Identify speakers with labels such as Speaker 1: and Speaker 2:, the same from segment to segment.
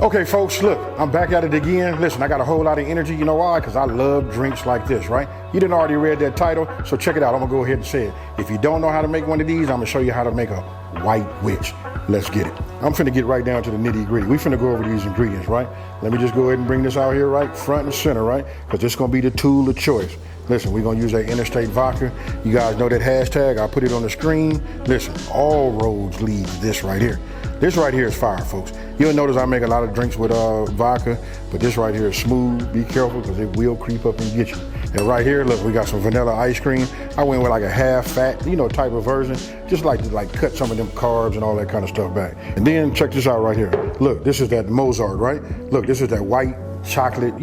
Speaker 1: Okay, folks, look, I'm back at it again. Listen, I got a whole lot of energy. You know why? Because I love drinks like this, right? You didn't already read that title, so check it out. I'm gonna go ahead and say it. If you don't know how to make one of these, I'm gonna show you how to make a white witch. Let's get it. I'm finna get right down to the nitty gritty. We finna go over these ingredients, right? Let me just go ahead and bring this out here, right? Front and center, right? Because this is gonna be the tool of choice. Listen, we're gonna use that Interstate Vodka. You guys know that hashtag, I'll put it on the screen. Listen, all roads lead to this right here. This right here is fire, folks. You'll notice I make a lot of drinks with vodka, but this right here is smooth. Be careful, because it will creep up and get you. And right here, look, we got some vanilla ice cream. I went with like a half fat, type of version, just like to cut some of them carbs and all that kind of stuff back. And then check this out right here. Look, this is that Mozart, right? Look, this is that white chocolate,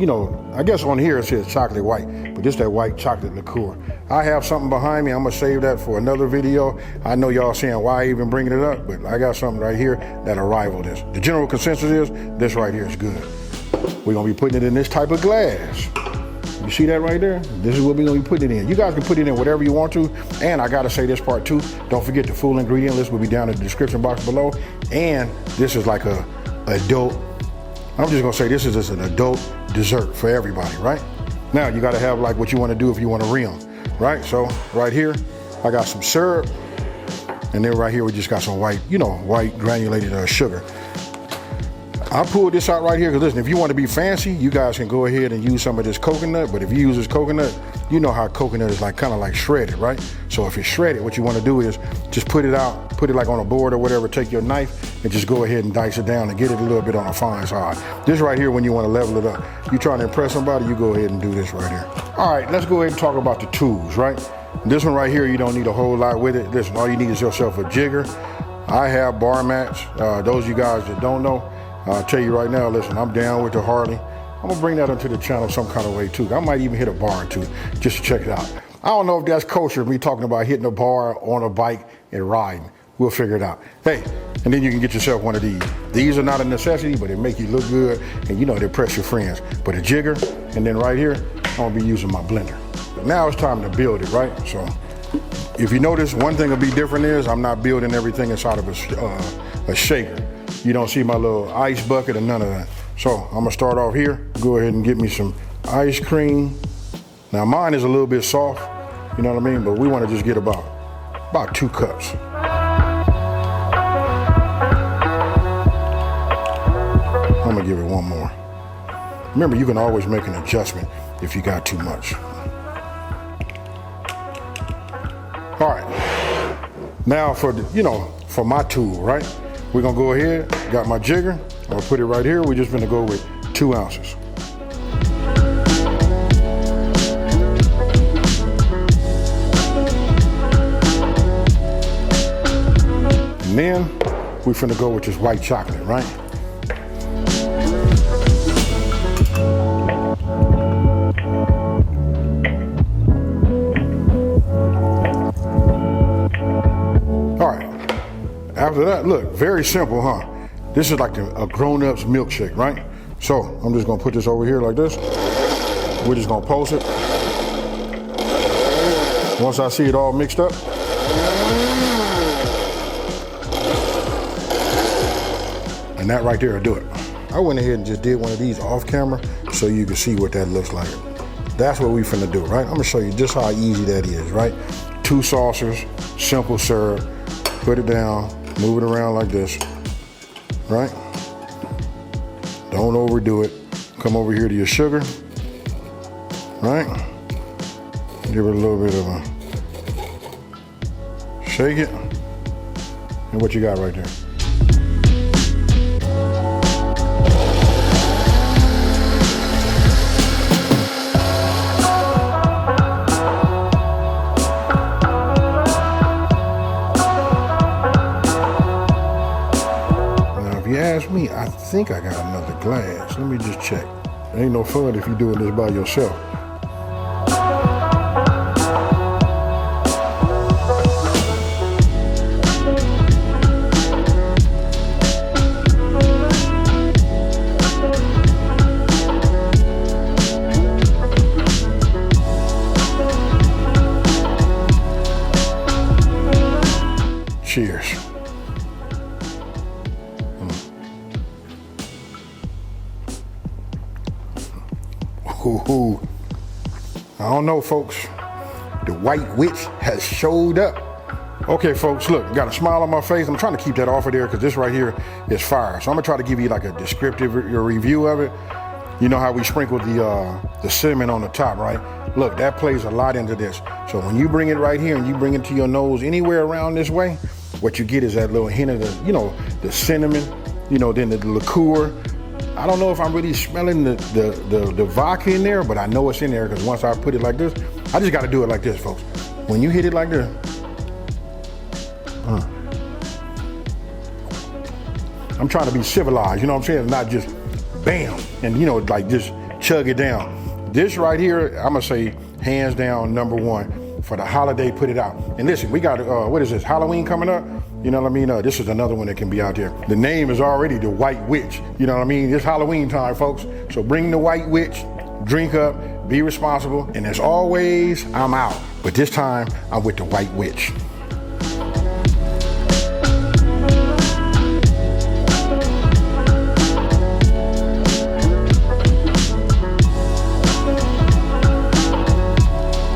Speaker 1: I guess on here it says chocolate white, but this is that white chocolate liqueur. I have something behind me. I'm gonna save that for another video. I know y'all saying why I even bringing it up, but I got something right here that'll rival this. The general consensus is this right here is good. We're gonna be putting it in this type of glass. You see that right there? This is what we're gonna be putting it in. You guys can put it in whatever you want to. And I gotta say this part too, don't forget the full ingredient list will be down in the description box below. And this is like a adult, I'm just gonna say this is just an adult dessert for everybody, right? Now you gotta have like what you wanna do if you wanna rim, right? So right here, I got some syrup. And then right here, we just got some white, white granulated sugar. I pulled this out right here because listen, if you want to be fancy, you guys can go ahead and use some of this coconut. But if you use this coconut, you know how coconut is kind of like shredded, right? So if it's shredded, what you want to do is just put it out, put it like on a board or whatever, take your knife and just go ahead and dice it down and get it a little bit on a fine side. This right here, when you want to level it up, you trying to impress somebody, you go ahead and do this right here. All right, let's go ahead and talk about the tools, right? This one right here, you don't need a whole lot with it. Listen, all you need is yourself a jigger. I have bar mats. Those of you guys that don't know, I'll tell you right now, listen, I'm down with the Harley. I'm gonna bring that into the channel some kind of way too. I might even hit a bar or two just to check it out. I don't know if that's kosher, me talking about hitting a bar on a bike and riding. We'll figure it out. Hey, and then you can get yourself one of these. These are not a necessity, but they make you look good and they impress your friends. But a jigger, and then right here, I'm gonna be using my blender. Now it's time to build it, right? So if you notice, one thing will be different is I'm not building everything inside of a shaker. You don't see my little ice bucket or none of that. So I'm gonna start off here. Go ahead and get me some ice cream. Now mine is a little bit soft, you know what I mean? But we wanna just get about 2 cups. I'm gonna give it one more. Remember, you can always make an adjustment if you got too much. All right, now for for my tool, right? We're gonna go ahead, got my jigger, I'm gonna put it right here. We're just gonna go with 2 ounces. And then we're finna go with this white chocolate, right? After that, look, very simple, huh? This is like a grown-up's milkshake, right? So I'm just gonna put this over here like this. We're just gonna pulse it. Once I see it all mixed up, and that right there will do it. I went ahead and just did one of these off camera so you can see what that looks like. That's what we finna do, right? I'm gonna show you just how easy that is, right? 2 saucers, simple syrup, put it down, move it around like this, right? Don't overdo it. Come over here to your sugar, right? Give it a little bit of a shake it. And what you got right there? Ask me, I think I got another glass. Let me just check. It ain't no fun if you're doing this by yourself. Cheers. Ooh. I don't know, folks. The white witch has showed up. Okay, folks, look, got a smile on my face. I'm trying to keep that off of there because this right here is fire. So I'm gonna try to give you like a descriptive review of it. You know how we sprinkle the cinnamon on the top, right? Look, that plays a lot into this. So when you bring it right here and you bring it to your nose anywhere around this way, what you get is that little hint of the cinnamon, then the liqueur. I don't know if I'm really smelling the vodka in there, but I know it's in there because once I put it like this, I just got to do it like this, folks. When you hit it like this, I'm trying to be civilized, you know what I'm saying? Not just bam, and like just chug it down. This right here, I'm gonna say hands down #1 for the holiday, put it out. And listen, we got, what is this, Halloween coming up? You know what I mean? This is another one that can be out there. The name is already the White Witch. You know what I mean? It's Halloween time, folks. So bring the White Witch, drink up, be responsible. And as always, I'm out. But this time, I'm with the White Witch.